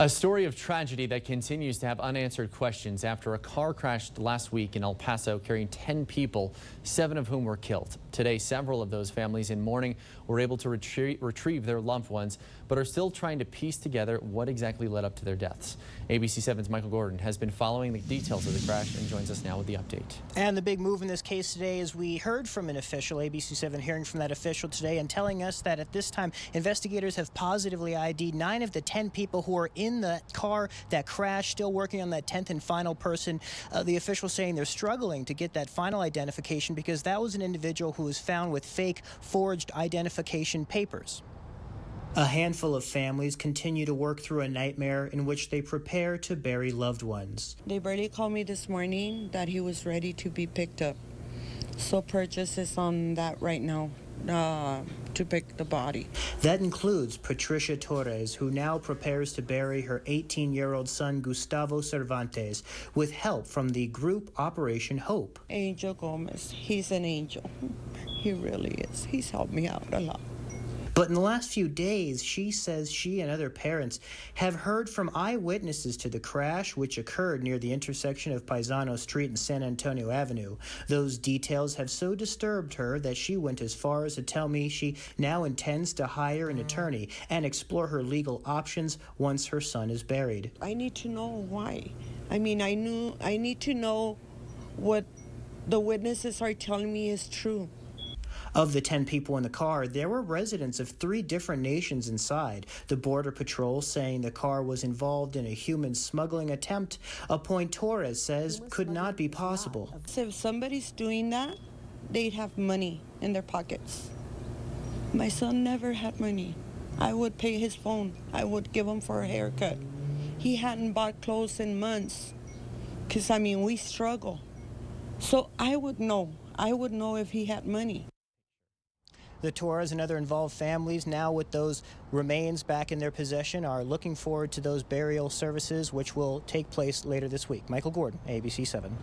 A story of tragedy that continues to have unanswered questions after a car crashed last week in El Paso carrying 10 people, 7 of whom were killed. Today, several of those families in mourning were able to retrieve their loved ones, but are still trying to piece together what exactly led up to their deaths. ABC 7's Michael Gordon has been following the details of the crash and joins us now with the update. And the big move in this case today is we heard from an official, ABC 7 hearing from that official today, and telling us that at this time, investigators have positively ID'd 9 of the 10 people who are in the car that crashed, still working on that 10th and final person. The official saying they're struggling to get that final identification because that was an individual who was found with fake, forged identification papers. A handful of families continue to work through a nightmare in which they prepare to bury loved ones. They barely called me this morning that he was ready to be picked up. So purchase is on that right now to pick the body. That includes Patricia Torres, who now prepares to bury her 18-year-old son Gustavo Cervantes with help from the group Operation Hope. Angel Gomez, he's an angel. He really is. He's helped me out a lot. But in the last few days, she says she and other parents have heard from eyewitnesses to the crash, which occurred near the intersection of Paisano Street and San Antonio Avenue. Those details have so disturbed her that she went as far as to tell me she now intends to hire an attorney and explore her legal options once her son is buried. I need to know why. I mean, I need to know what the witnesses are telling me is true. Of the 10 people in the car, there were residents of 3 different nations inside. The Border Patrol saying the car was involved in a human smuggling attempt, a point Torres says could not be possible. So if somebody's doing that, they'd have money in their pockets. My son never had money. I would pay his phone. I would give him for a haircut. He hadn't bought clothes in months because, I mean, we struggle. So I would know. I would know if he had money. The Torres and other involved families, now with those remains back in their possession, are looking forward to those burial services, which will take place later this week. Michael Gordon, ABC 7.